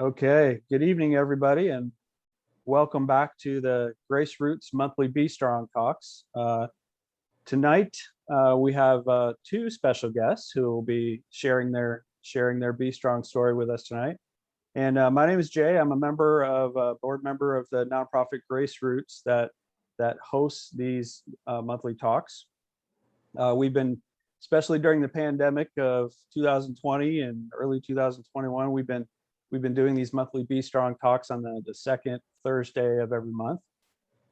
Okay, good evening, everybody, and welcome back to the Grace Roots Monthly Be Strong Talks. Tonight, we have two special guests who will be sharing their Be Strong story with us tonight. And my name is Jay. I'm a board member of the nonprofit Grace Roots that hosts these monthly talks. We've been, especially during the pandemic of 2020 and early 2021, we've been doing these monthly Be Strong talks on the second Thursday of every month.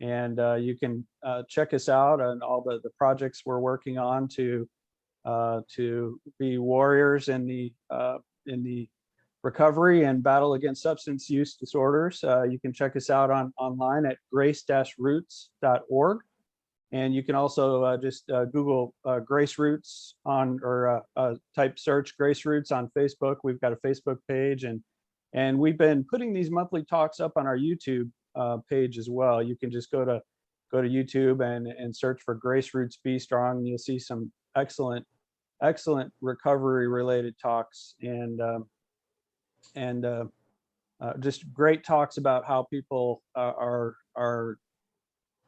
And you can check us out on all the projects we're working on to be warriors in the recovery and battle against substance use disorders. You can check us out online at grace-roots.org. And you can also just Google Grace Roots type search Grace Roots on Facebook. We've got a Facebook page, and we've been putting these monthly talks up on our YouTube page as well. You can just go to YouTube and search for Grace Roots Be Strong, and you'll see some excellent recovery related talks and just great talks about how people are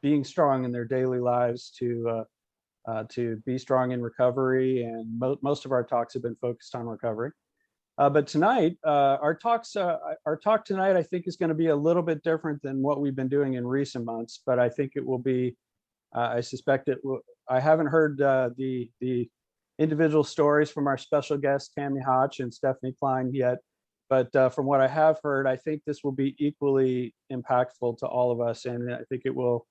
being strong in their daily lives to be strong in recovery. And most of our talks have been focused on recovery. But tonight, our talk tonight, I think, is going to be a little bit different than what we've been doing in recent months. But I think it will be. I suspect it will. I haven't heard the individual stories from our special guests, Tammy Hotch and Stephanie Cline, yet. But from what I have heard, I think this will be equally impactful to all of us, and I think it will.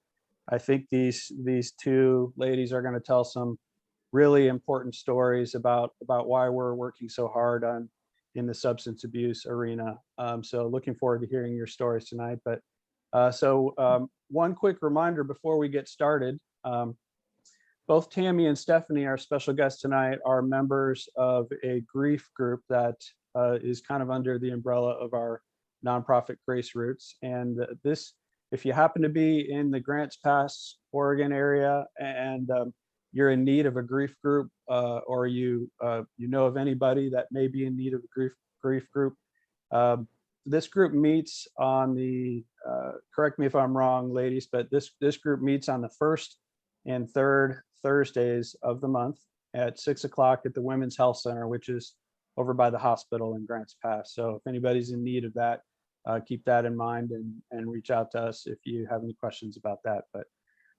I think these two ladies are going to tell some really important stories about why we're working so hard in the substance abuse arena. So looking forward to hearing your stories tonight. But one quick reminder before we get started. Both Tammy and Stephanie, our special guests tonight, are members of a grief group that is kind of under the umbrella of our nonprofit Grace Roots. And if you happen to be in the Grants Pass, Oregon area, and you're in need of a grief group, or you know of anybody that may be in need of a grief group, this group meets on the correct me if I'm wrong, ladies, but this group meets on the first and third Thursdays of the month at 6 o'clock at the Women's Health Center, which is over by the hospital in Grants Pass. So if anybody's in need of that, keep that in mind and reach out to us if you have any questions about that. But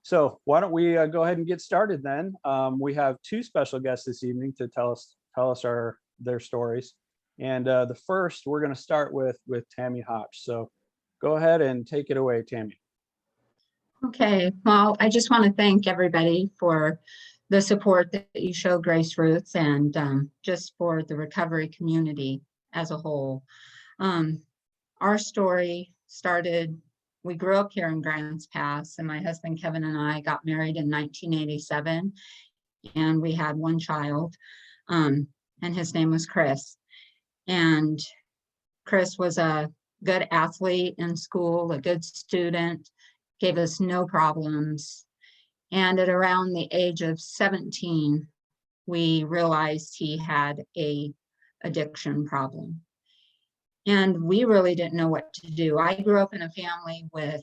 so why don't we go ahead and get started then? We have two special guests this evening to tell us their stories. And the first, we're going to start with Tammy Hotch. So go ahead and take it away, Tammy. Okay, well, I just want to thank everybody for the support that you show Grace Roots and just for the recovery community as a whole. Our story started, we grew up here in Grants Pass, and my husband Kevin and I got married in 1987, and we had one child, and his name was Chris. And Chris was a good athlete in school, a good student, gave us no problems. And at around the age of 17, we realized he had a addiction problem. And we really didn't know what to do. I grew up in a family with,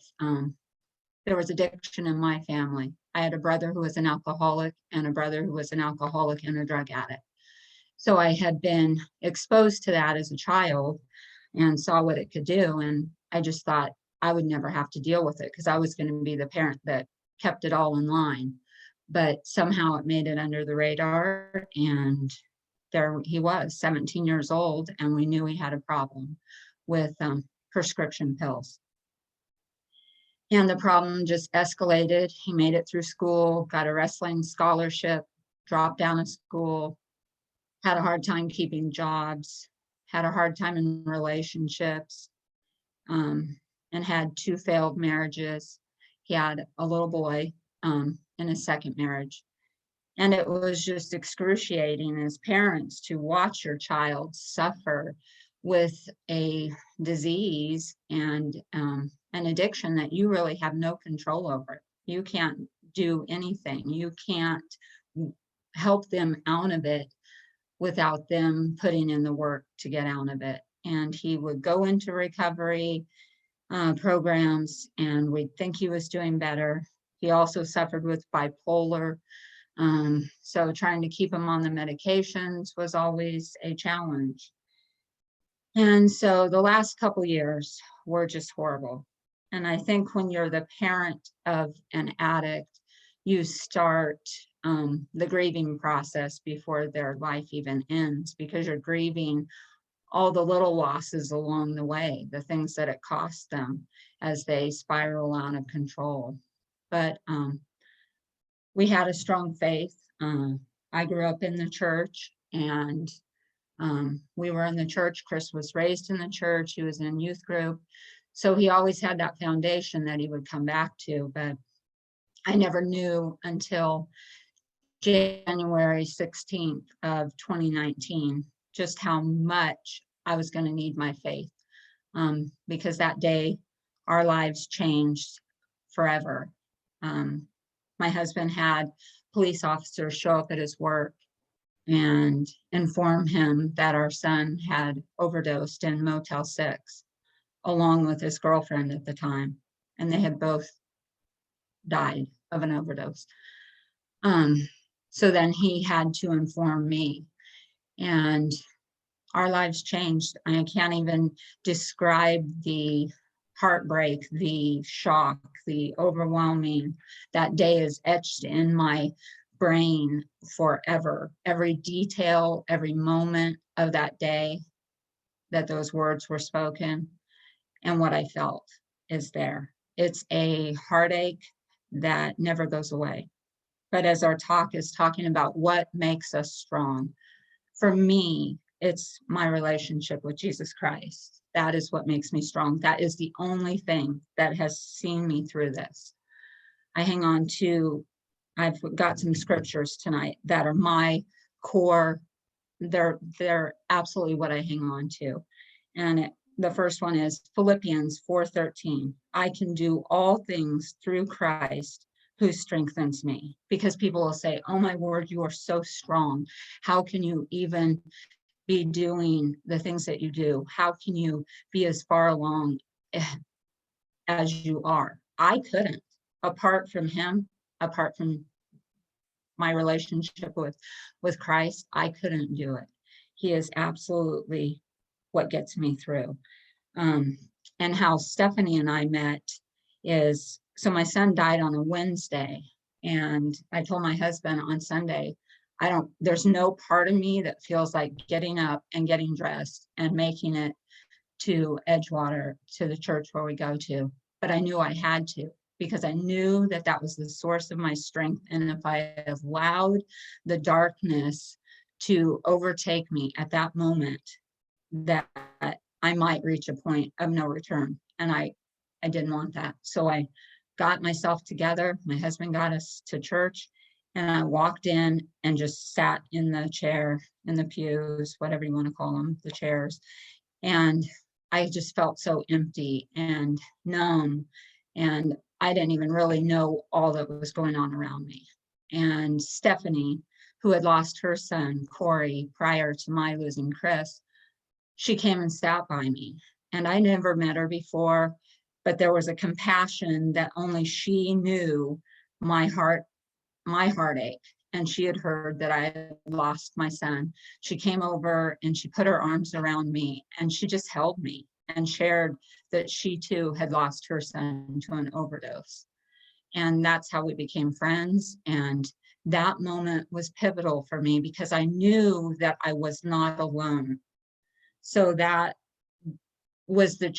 there was addiction in my family. I had a brother who was an alcoholic and a brother who was an alcoholic and a drug addict. So I had been exposed to that as a child and saw what it could do. And I just thought I would never have to deal with it because I was going to be the parent that kept it all in line. But somehow it made it under the radar, and there he was, 17 years old, and we knew he had a problem with prescription pills. And the problem just escalated. He made it through school, got a wrestling scholarship, dropped out of school, had a hard time keeping jobs, had a hard time in relationships, and had 2 failed marriages. He had a little boy in his second marriage. And it was just excruciating as parents to watch your child suffer with a disease and an addiction that you really have no control over. You can't do anything. You can't help them out of it without them putting in the work to get out of it. and he would go into recovery programs, and we'd think he was doing better. He also suffered with bipolar. So trying to keep him on the medications was always a challenge. And so the last couple years were just horrible. And I think when you're the parent of an addict, you start the grieving process before their life even ends, because you're grieving all the little losses along the way, the things that it cost them as they spiral out of control. But we had a strong faith. I grew up in the church, and we were in the church. Chris was raised in the church. He was in youth group. So he always had that foundation that he would come back to. But I never knew until January 16th of 2019 just how much I was going to need my faith, because that day our lives changed forever. My husband had police officers show up at his work and inform him that our son had overdosed in Motel 6 along with his girlfriend at the time, and they had both died of an overdose. So then he had to inform me, and our lives changed. I can't even describe the heartbreak, the shock, the overwhelming. That day is etched in my brain forever. Every detail, every moment of that day that those words were spoken and what I felt is there. It's a heartache that never goes away. But as our talk is talking about what makes us strong, for me, it's my relationship with Jesus Christ. That is what makes me strong. That is the only thing that has seen me through this. I hang on to, I've got some scriptures tonight that are my core. They're absolutely what I hang on to. And the first one is Philippians 4:13. I can do all things through Christ who strengthens me. Because people will say, oh my word, you are so strong. How can you even be doing the things that you do? How can you be as far along as you are? I couldn't. Apart from him, apart from my relationship with Christ, I couldn't do it. He is absolutely what gets me through. And how Stephanie and I met is, so my son died on a Wednesday, and I told my husband on Sunday, there's no part of me that feels like getting up and getting dressed and making it to Edgewater, to the church where we go to. But I knew I had to, because I knew that that was the source of my strength. And if I allowed the darkness to overtake me at that moment, that I might reach a point of no return. And I didn't want that. So I got myself together. My husband got us to church, and I walked in and just sat in the chair, in the pews, whatever you want to call them, the chairs. And I just felt so empty and numb. And I didn't even really know all that was going on around me. And Stephanie, who had lost her son, Corey, prior to my losing Chris, she came and sat by me. And I never met her before, but there was a compassion that only she knew my heartache. And she had heard that I had lost my son. She came over and she put her arms around me, and she just held me and shared that she too had lost her son to an overdose. And that's how we became friends. And that moment was pivotal for me, because I knew that I was not alone. So that was the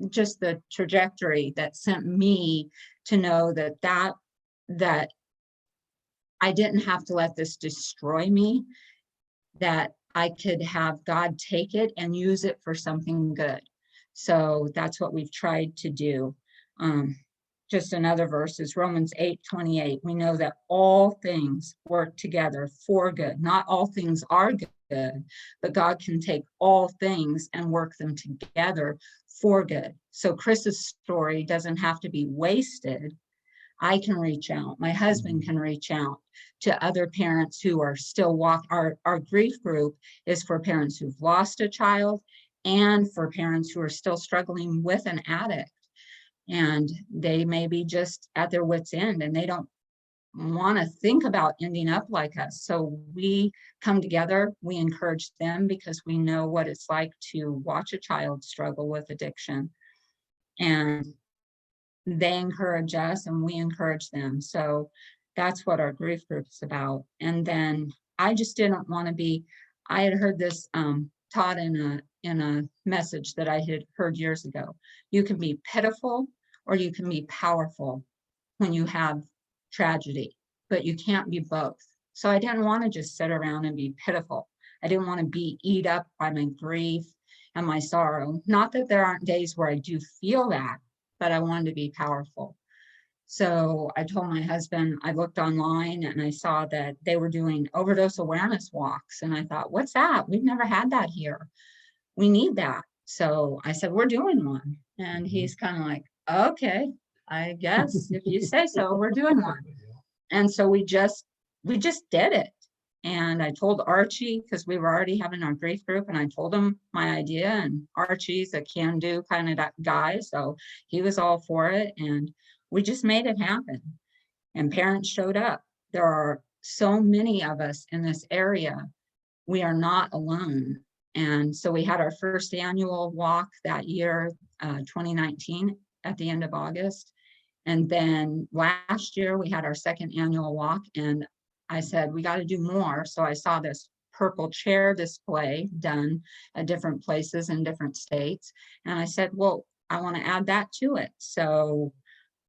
just the trajectory that sent me to know that I didn't have to let this destroy me, that I could have God take it and use it for something good. So that's what we've tried to do. Just another verse is Romans 8:28. We know that all things work together for good. Not all things are good, but God can take all things and work them together for good. So Chris's story doesn't have to be wasted. I can reach out, my husband can reach out to other parents who are still our grief group is for parents who've lost a child and for parents who are still struggling with an addict. And they may be just at their wits' end and they don't want to think about ending up like us. So we come together, we encourage them because we know what it's like to watch a child struggle with addiction. And they encourage us and we encourage them. So that's what our grief group is about. And then I just didn't want to be, I had heard this taught in a message that I had heard years ago. You can be pitiful or you can be powerful when you have tragedy, but you can't be both. So I didn't want to just sit around and be pitiful. I didn't want to be eat up by my grief and my sorrow. Not that there aren't days where I do feel that, but I wanted to be powerful. So I told my husband, I looked online and I saw that they were doing overdose awareness walks. And I thought, what's that? We've never had that here. We need that. So I said, we're doing one. And he's kind of like, okay, I guess if you say so, we're doing one. And so we just did it. And I told Archie, because we were already having our grief group, and I told him my idea, and Archie's a can-do kind of guy, so he was all for it, and we just made it happen. And parents showed up. There are so many of us in this area. We are not alone. And so we had our first annual walk that year, 2019, at the end of August. And then last year we had our second annual walk, and I said, we got to do more. So I saw this purple chair display done at different places in different states. And I said, well, I want to add that to it. So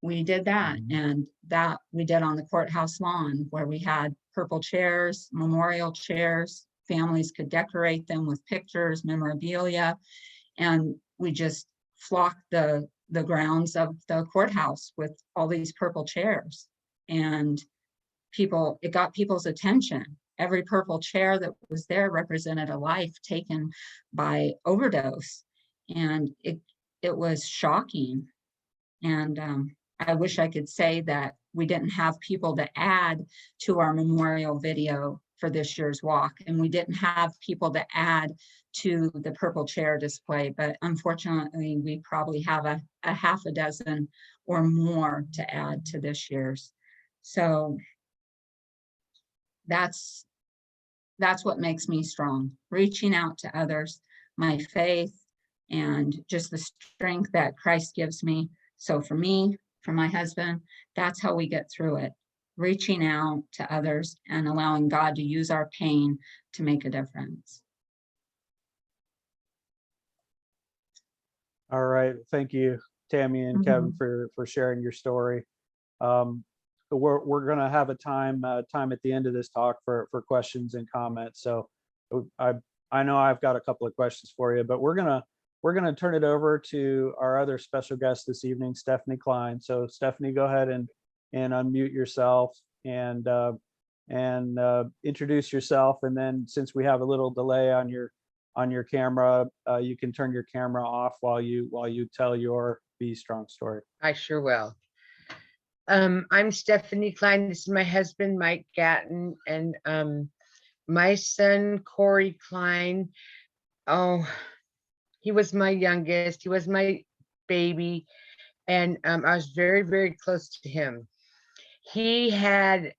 we did that, and that we did on the courthouse lawn where we had purple chairs, memorial chairs. Families could decorate them with pictures, memorabilia, and we just flocked the grounds of the courthouse with all these purple chairs. And it got people's attention. Every purple chair that was there represented a life taken by overdose. And it was shocking. And I wish I could say that we didn't have people to add to our memorial video for this year's walk. And we didn't have people to add to the purple chair display, but unfortunately, we probably have a half a dozen or more to add to this year's. So that's what makes me strong, reaching out to others, my faith, and just the strength that Christ gives me. So for me, for my husband, that's how we get through it, reaching out to others and allowing God to use our pain to make a difference. All right. Thank you, Tammy and Kevin, for sharing your story. We're going to have a time at the end of this talk for questions and comments. So I know I've got a couple of questions for you, but we're gonna turn it over to our other special guest this evening, Stephanie Cline. So Stephanie, go ahead and unmute yourself and introduce yourself. And then since we have a little delay on your camera, you can turn your camera off while you tell your Be Strong story. I sure will. I'm Stephanie Cline. This is my husband, Mike Gatton, and my son, Corey Cline. Oh, he was my youngest. He was my baby, and I was very, very close to him. He had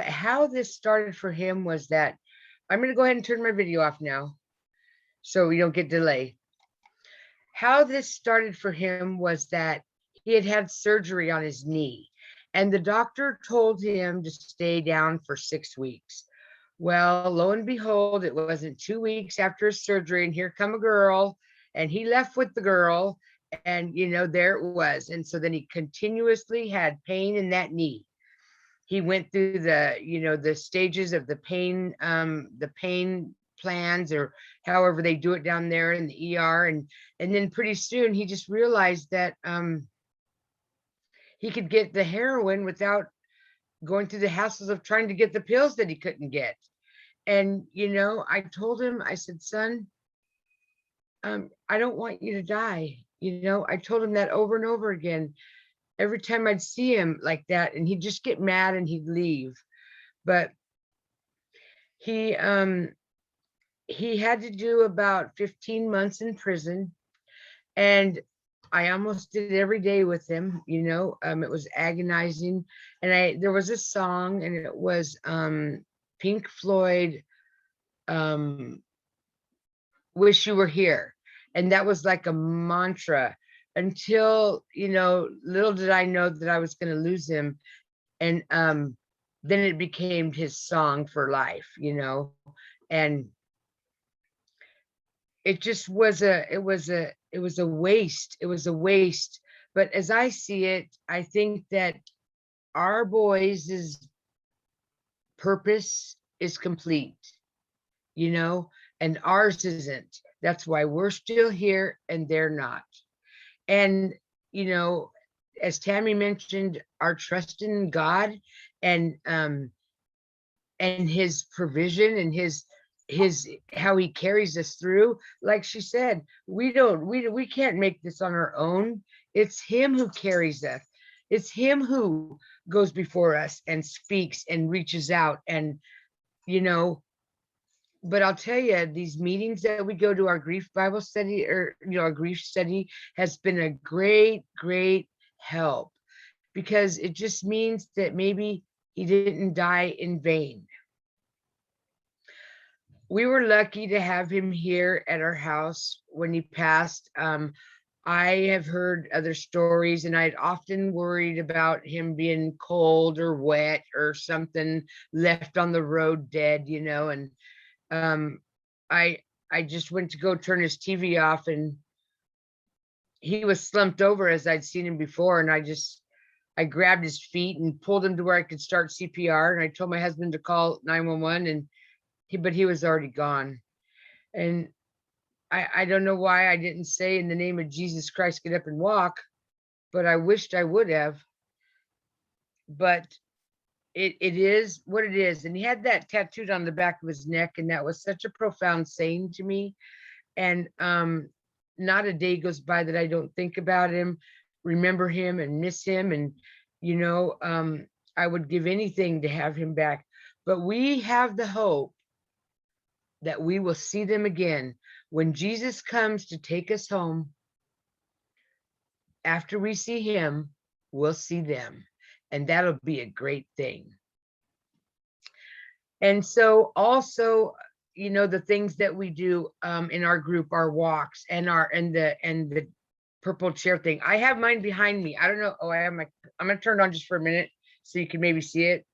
how this started for him was that I'm going to go ahead and turn my video off now, so we don't get delay. How this started for him was that he had surgery on his knee, and the doctor told him to stay down for 6 weeks. Well, lo and behold, it wasn't 2 weeks after his surgery, and here come a girl, and he left with the girl, and there it was. And so then he continuously had pain in that knee. He went through the stages of the pain plans, or however they do it down there in the ER, and then pretty soon he just realized that he could get the heroin without going through the hassles of trying to get the pills that he couldn't get. And I told him, I said, son, I don't want you to die. I told him that over and over again. every time I'd see him like that, and he'd just get mad and he'd leave. But he had to do about 15 months in prison, and I almost did every day with him, you know. It was agonizing. And there was a song, and it was Pink Floyd, Wish You Were Here. And that was like a mantra until, you know, little did I know that I was going to lose him. And then it became his song for life, you know. And it just was it was a waste. It was a waste. But as I see it, I think that our boys' purpose is complete, you know, and ours isn't. That's why we're still here and they're not. And, you know, as Tammy mentioned, our trust in God and his provision and his how he carries us through. Like she said, we can't make this on our own. It's him who carries us. It's him who goes before us and speaks and reaches out. And, you know, but I'll tell you, these meetings that we go to, our grief Bible study, or, you know, our grief study has been a great help, because it just means that maybe he didn't die in vain. We were lucky to have him here at our house when he passed. I have heard other stories, and I'd often worried about him being cold or wet or something, left on the road dead, you know. And I just went to go turn his TV off, and he was slumped over as I'd seen him before. And I grabbed his feet and pulled him to where I could start CPR. And I told my husband to call 911, and but he was already gone. And I don't know why I didn't say, in the name of Jesus Christ, get up and walk, but I wished I would have. But it is what it is. And he had that tattooed on the back of his neck, and that was such a profound saying to me. And not a day goes by that I don't think about him, remember him, and miss him. And, you know, I would give anything to have him back. But we have the hope that we will see them again when Jesus comes to take us home. After we see him, we'll see them, and that'll be a great thing. And so also, you know, the things that we do in our group, our walks, and the purple chair thing. I have mine behind me. I don't know. Oh, I'm gonna turn it on just for a minute so you can maybe see it.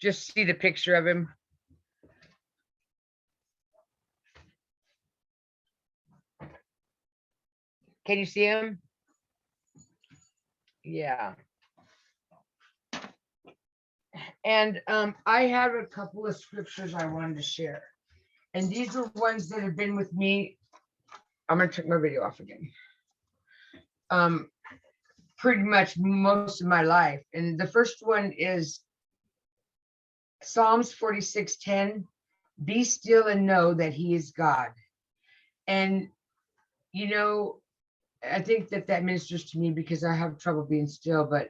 Just see the picture of him. Can you see him? Yeah. And I have a couple of scriptures I wanted to share. And these are ones that have been with me. I'm going to turn my video off again. Pretty much most of my life. And the first one is Psalms 46:10. Be still and know that he is God. And, you know, I think that ministers to me, because I have trouble being still, but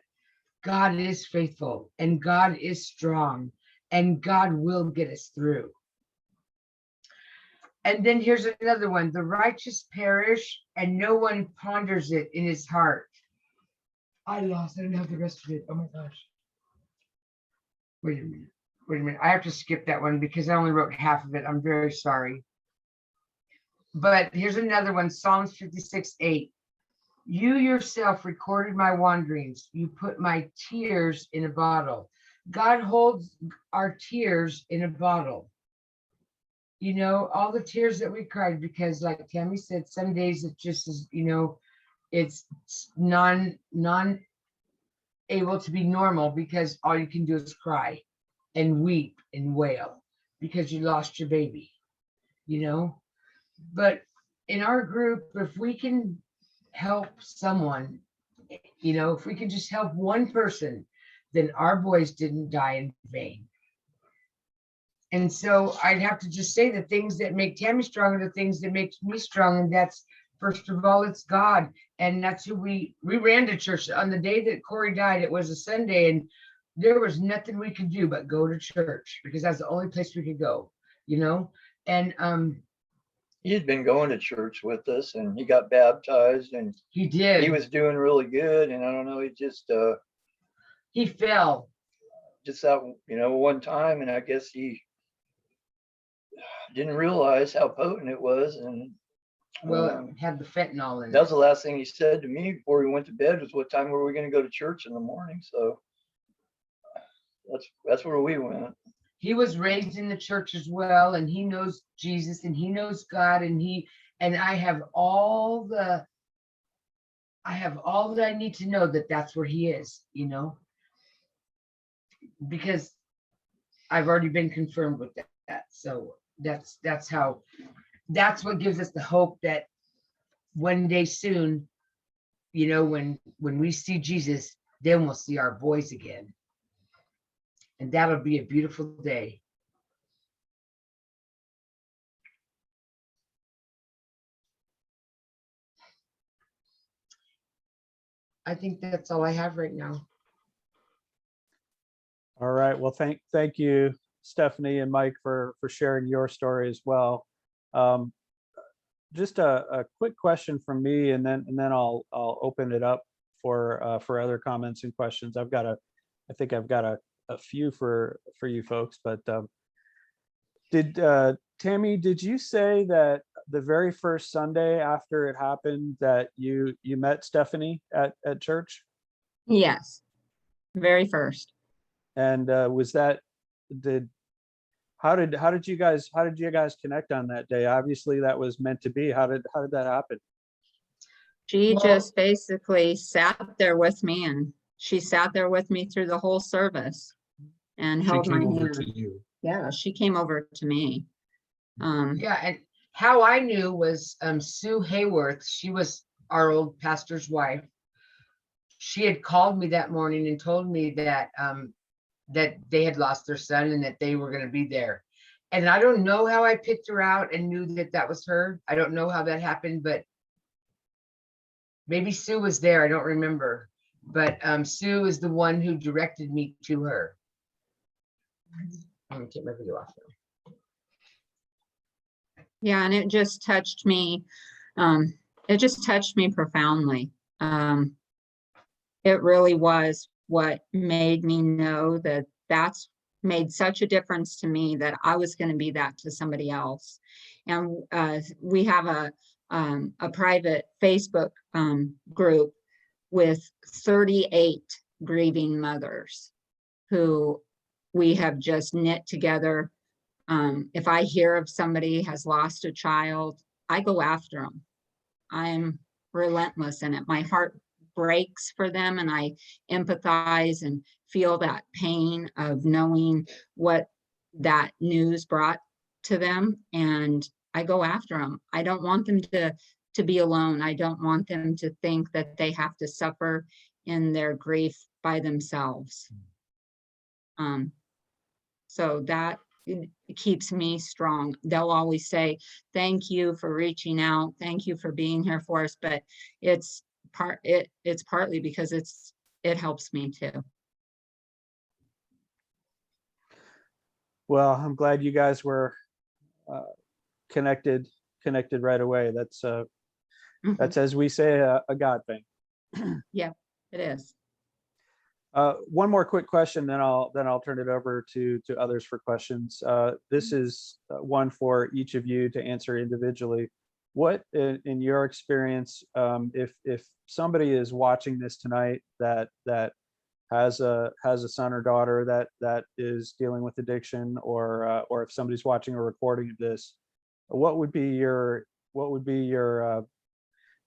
God is faithful, and God is strong, and God will get us through. And then here's another one. The righteous perish, and no one ponders it in his heart. I didn't have the rest of it. Oh my gosh. Wait a minute. I have to skip that one because I only wrote half of it. I'm very sorry. But here's another one. Psalms 56:8. You yourself recorded my wanderings. You put my tears in a bottle. God holds our tears in a bottle. You know, all the tears that we cried, because like Tammy said, some days it just is, you know, it's non able to be normal, because all you can do is cry and weep and wail because you lost your baby, you know. But in our group, if we can help someone, you know, if we can just help one person, then our boys didn't die in vain. And so I'd have to just say the things that make Tammy strong are the things that make me strong, and that's First of all, it's God. And that's who we ran to church. On the day that Corey died, it was a Sunday, and there was nothing we could do but go to church because that's the only place we could go, you know? And He'd been going to church with us, and he got baptized, and he did. he was doing really good. And I don't know, He fell. just that, one time, and I guess he didn't realize how potent it was. And Well, it had the fentanyl in that it. was the last thing he said to me before we went to bed, was what time were we going to go to church in the morning. So that's where we went. He was raised in the church as well, and he knows Jesus and he knows God, and I have all that I need to know that that's where he is, because I've already been confirmed with that. So that's what gives us the hope that one day soon, when we see Jesus, then we'll see our boys again. And that'll be a beautiful day. I think that's all I have right now. All right. Well, thank you, Stephanie and Mike, for sharing your story as well. Just a quick question from me, and then I'll open it up for other comments and questions. I think I've got a few for you folks, but Tammy, did you say that the very first Sunday after it happened that you met Stephanie at church? Yes, very first. And how did you guys connect on that day? Obviously that was meant to be. How did that happen? She Well- just basically sat there with me, and she sat there with me through the whole service and held my hand. Yeah, she came over to me. Yeah, and how I knew was Sue Hayworth. She was our old pastor's wife. She had called me that morning and told me that that they had lost their son and that they were going to be there. And I don't know how I picked her out and knew that that was her. I don't know how that happened, but maybe Sue was there. I don't remember. But Sue is the one who directed me to her. I'm going to take my video off now. Yeah, and it just touched me. It just touched me profoundly. It really was what made me know that that's made such a difference to me, that I was going to be that to somebody else. And we have a private Facebook group with 38 grieving mothers who we have just knit together. If I hear of somebody has lost a child, I go after them. I'm relentless in it. My heart breaks for them, and I empathize and feel that pain of knowing what that news brought to them, and I go after them. I don't want them to be alone. I don't want them to think that they have to suffer in their grief by themselves. So that it keeps me strong. They'll always say, thank you for reaching out. Thank you for being here for us. But it's partly because it helps me too. Well, I'm glad you guys were connected right away. That's as we say, a God thing. Yeah, it is. One more quick question, then I'll turn it over to others for questions. This is one for each of you to answer individually. What, in your experience, if somebody is watching this tonight that has a son or daughter that is dealing with addiction, or if somebody's watching a recording of this, what would be your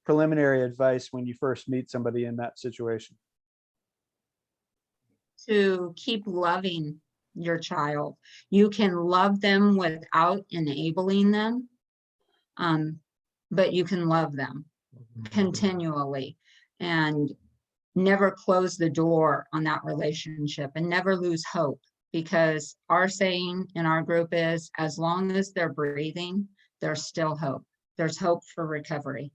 preliminary advice when you first meet somebody in that situation? To keep loving your child. You can love them without enabling them, but you can love them continually and never close the door on that relationship and never lose hope, because our saying in our group is, as long as they're breathing, there's still hope. There's hope for recovery.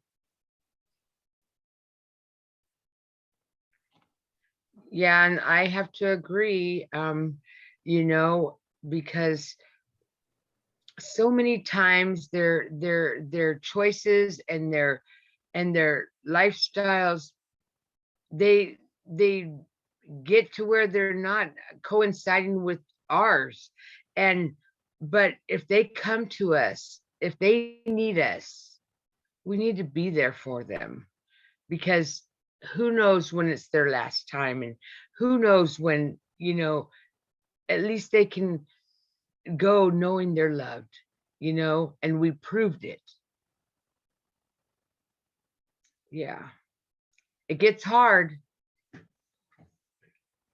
Yeah, and I have to agree, you know, because so many times their choices and their lifestyles, they get to where they're not coinciding with ours. And but if they come to us, if they need us, we need to be there for them, because who knows when it's their last time, and who knows when, you know, at least they can go knowing they're loved, you know, and we proved it. Yeah. It gets hard,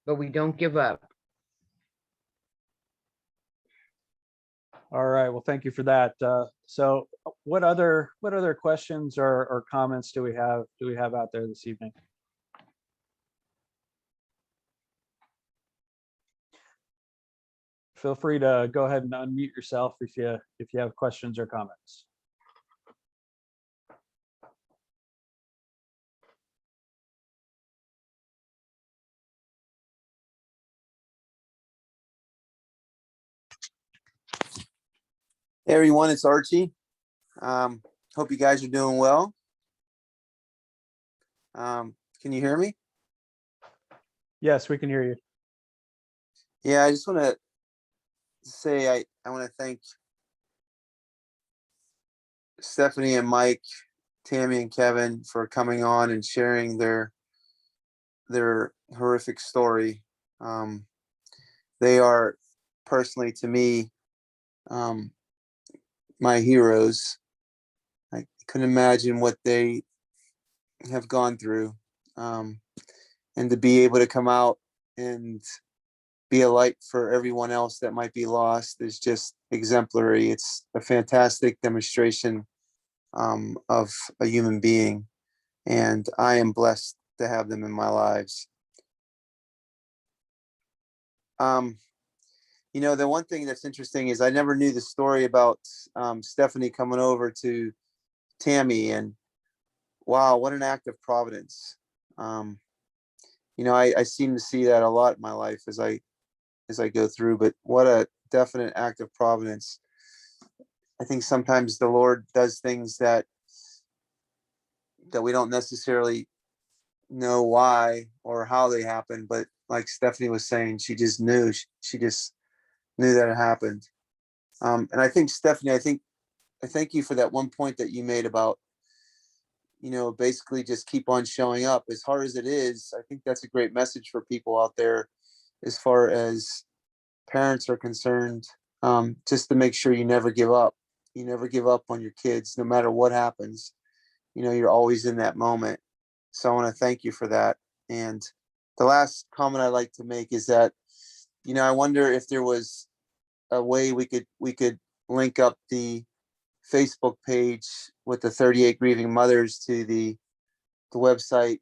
but we don't give up. All right. Well, thank you for that. So what other questions or comments do we have out there this evening? Feel free to go ahead and unmute yourself if you have questions or comments. Hey everyone, it's Archie. Hope you guys are doing well. Can you hear me? Yes, we can hear you. Yeah, I just want to say I want to thank Stephanie and Mike, Tammy and Kevin for coming on and sharing their horrific story. They are personally, to me, my heroes. I couldn't imagine what they have gone through, and to be able to come out and be a light for everyone else that might be lost is just exemplary. It's a fantastic demonstration of a human being, and I am blessed to have them in my lives. You know, the one thing that's interesting is I never knew the story about Stephanie coming over to Tammy, and wow, what an act of providence. You know, I seem to see that a lot in my life as I go through, but what a definite act of providence. I think sometimes the Lord does things that we don't necessarily know why or how they happen, but like Stephanie was saying, she just knew. She just knew that it happened. And I think, Stephanie, I thank you for that one point that you made about, you know, basically just keep on showing up. As hard as it is, I think that's a great message for people out there as far as parents are concerned, just to make sure you never give up. You never give up on your kids, no matter what happens. You know, you're always in that moment. So I want to thank you for that. And the last comment I'd like to make is that, you know, I wonder if there was a way we could link up the Facebook page with the 38 grieving mothers to the website,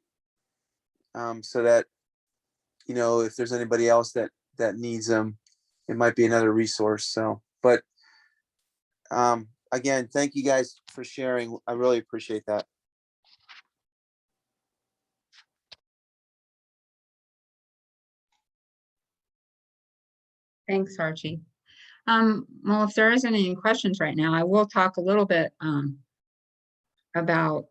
so that, you know, if there's anybody else that needs them, it might be another resource. So, but again, thank you guys for sharing. I really appreciate that. Thanks, Archie. Well, if there isn't any questions right now, I will talk a little bit about,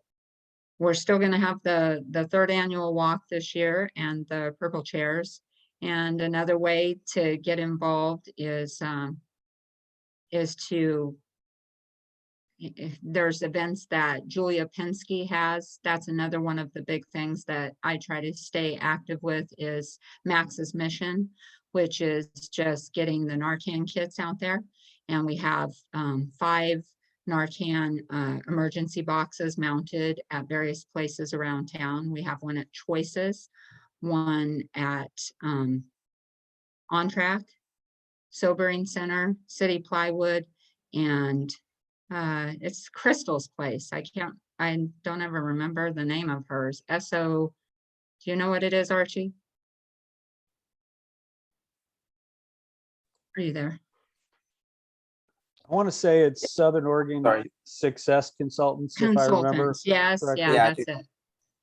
we're still going to have the third annual walk this year and the purple chairs. And another way to get involved is to, there's events that Julia Pinsky has. That's another one of the big things that I try to stay active with, is Max's mission, which is just getting the Narcan kits out there. And we have 5 Narcan emergency boxes mounted at various places around town. We have one at Choices, one at On Track, Sobering Center, City Plywood, and it's Crystal's place. I don't ever remember the name of hers. do you know what it is, Archie? Are you there? I want to say it's Southern Oregon Sorry. Success Consultants, if I remember Consultants, yes, correctly. yeah, Yeah, I that's it.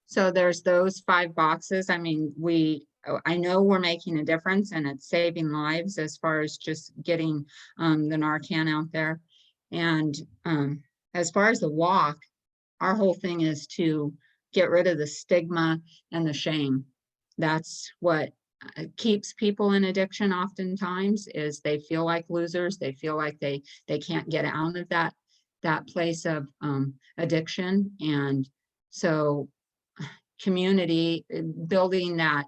So there's those 5 boxes. I mean, we I know we're making a difference and it's saving lives as far as just getting the Narcan out there. And as far as the walk, our whole thing is to get rid of the stigma and the shame. That's what keeps people in addiction oftentimes, is they feel like losers. They feel like they can't get out of that place of addiction. And so community, building that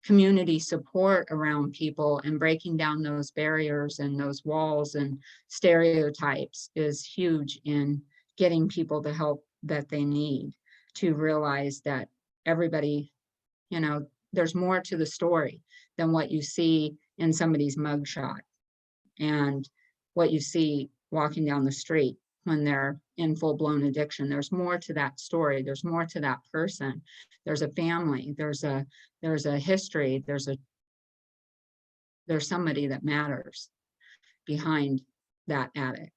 community support around people and breaking down those barriers and those walls and stereotypes is huge in getting people the help that they need, to realize that everybody, you know, there's more to the story than what you see in somebody's mugshot and what you see walking down the street when they're in full-blown addiction. There's more to that story. There's more to that person. There's a family. There's a history. There's somebody that matters behind that addict.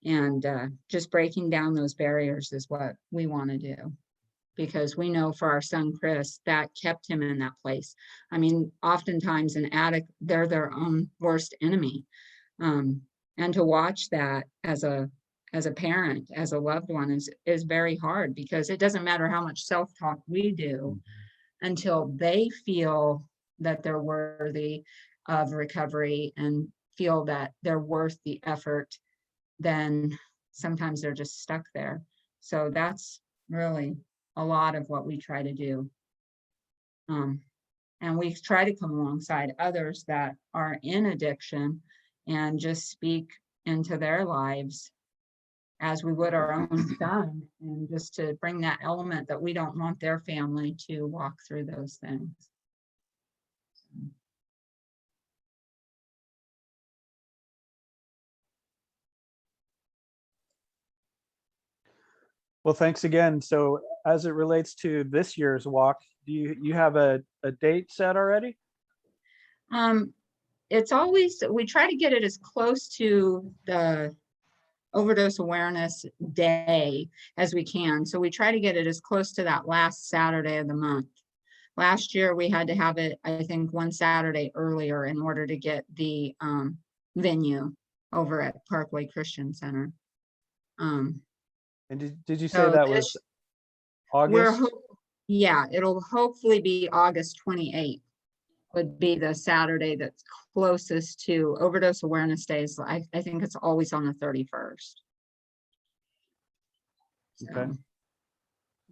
And just breaking down those barriers is what we want to do, because we know for our son Chris, that kept him in that place. I mean, oftentimes an addict, they're their own worst enemy. And to watch that as a parent, as a loved one, is very hard, because it doesn't matter how much self-talk we do until they feel that they're worthy of recovery and feel that they're worth the effort, then sometimes they're just stuck there. So that's really a lot of what we try to do. And we try to come alongside others that are in addiction and just speak into their lives as we would our own son, and just to bring that element that we don't want their family to walk through those things. Well, thanks again. So as it relates to this year's walk, do you have a date set already? It's always, we try to get it as close to the overdose awareness day as we can. So we try to get it as close to that last Saturday of the month. Last year, we had to have it, I think, one Saturday earlier in order to get the venue over at Parkway Christian Center. And did you say So that was August? Yeah, it'll hopefully be August 28th would be the Saturday that's closest to overdose awareness days. I think it's always on the 31st. Okay. So,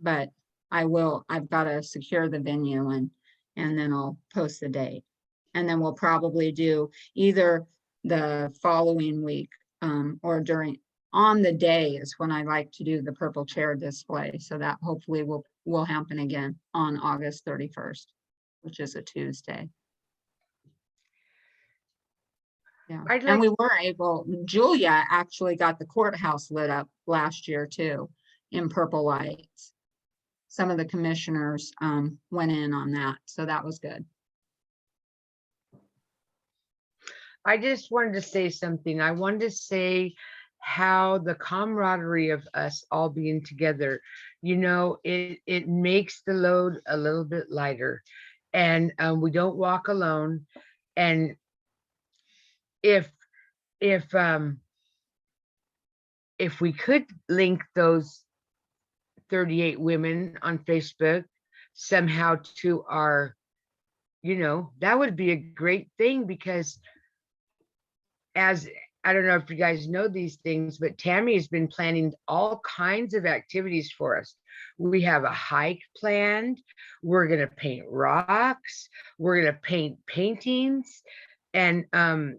but I've got to secure the venue and then I'll post the date. And then we'll probably do either the following week or on the day is when I like to do the purple chair display. So that hopefully will happen again on August 31st, which is a Tuesday. Yeah, and we were able, Julia actually got the courthouse lit up last year too, in purple lights. Some of the commissioners went in on that, so that was good. I just wanted to say something. I wanted to say how the camaraderie of us all being together, you know, it makes the load a little bit lighter, and we don't walk alone. And if we could link those 38 women on Facebook somehow to our, you know, that would be a great thing, because as I don't know if you guys know these things, but Tammy has been planning all kinds of activities for us. We have a hike planned. We're going to paint rocks. We're going to paint paintings. And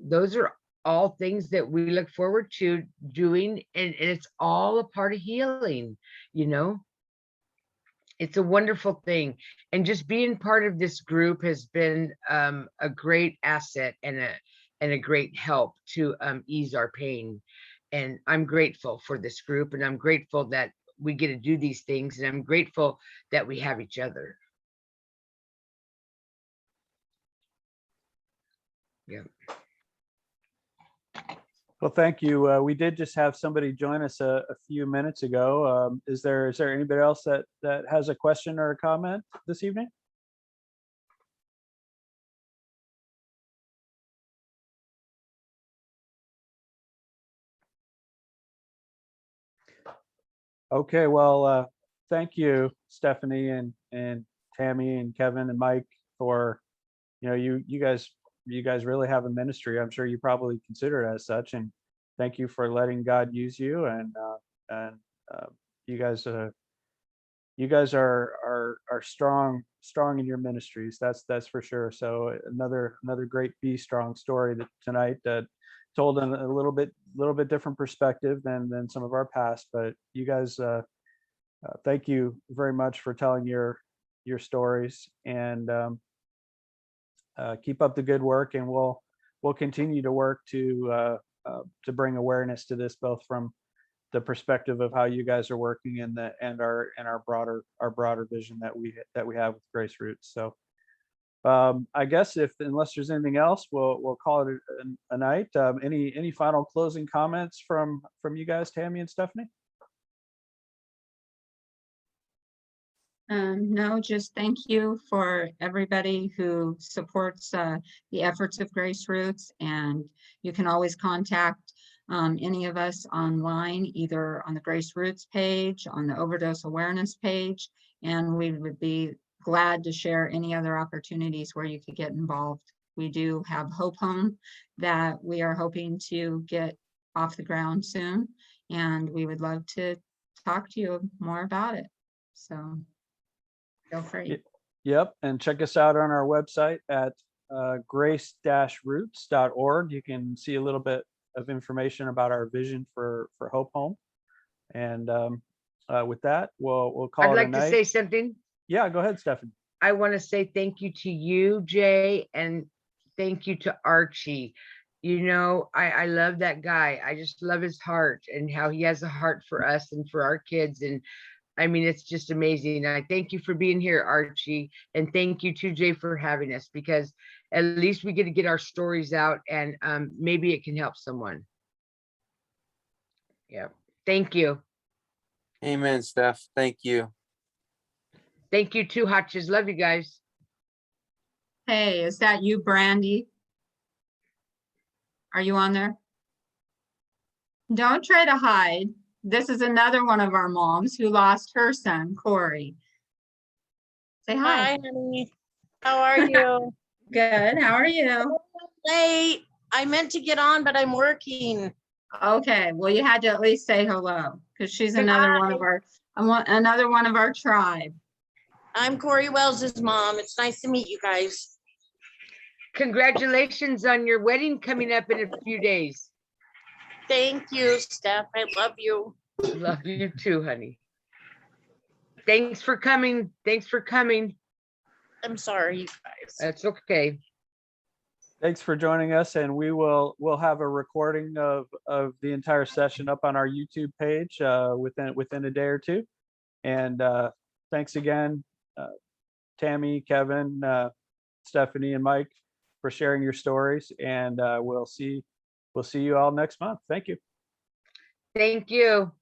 those are all things that we look forward to doing. And it's all a part of healing, you know. It's a wonderful thing. And just being part of this group has been a great asset and a great help to ease our pain. And I'm grateful for this group, and I'm grateful that we get to do these things, and I'm grateful that we have each other. Yeah. Well, thank you. We did just have somebody join us a few minutes ago. Is there anybody else that has a question or a comment this evening? Okay, well, thank you, Stephanie and Tammy and Kevin and Mike for, you guys really have a ministry. I'm sure you probably consider it as such, and thank you for letting God use you. And uh, you guys, are strong in your ministries. That's for sure. So another great Be Strong story tonight that told in a little bit different perspective than some of our past. But you guys, thank you very much for telling your stories, and keep up the good work. And we'll continue to work to bring awareness to this, both from the perspective of how you guys are working and our broader vision that we have with Grace Roots. So I guess unless there's anything else, we'll call it a night. Any final closing comments from you guys, Tammy and Stephanie? No, just thank you for everybody who supports the efforts of Grace Roots, and you can always contact any of us online, either on the Grace Roots page, on the overdose awareness page, and we would be glad to share any other opportunities where you could get involved. We do have Hope Home that we are hoping to get off the ground soon, and we would love to talk to you more about it. So feel free. Yep, and check us out on our website at grace-roots.org. You can see a little bit of information about our vision for Hope Home. And with that, we'll call I'd it a like to night. say something. Yeah, go ahead, Stephanie. I want to say thank you to you, Jay, and thank you to Archie. I love that guy. I just love his heart and how he has a heart for us and for our kids. And I mean, it's just amazing. I thank you for being here, Archie, and thank you to Jay for having us, because at least we get to get our stories out, and maybe it can help someone. Yeah. Thank you. Amen, Steph. Thank you. Thank you too, Hotches. Love you guys. Hey, is that you, Brandy? Are you on there? Don't try to hide. This is another one of our moms who lost her son, Corey. Say hi. Hi, honey. How are you? Good. How are you? Late. I meant to get on, but I'm working. Okay. Well, you had to at least say hello, because she's another one of our tribe. I'm Corey Wells's mom. It's nice to meet you guys. Congratulations on your wedding coming up in a few days. Thank you, Steph. I love you. Love you too, honey. Thanks for coming. I'm sorry, you guys. That's okay. Thanks for joining us, and we'll have a recording of the entire session up on our YouTube page within a day or two. And thanks again, Tammy, Kevin, Stephanie, and Mike, for sharing your stories. And we'll see you all next month. Thank you. Thank you.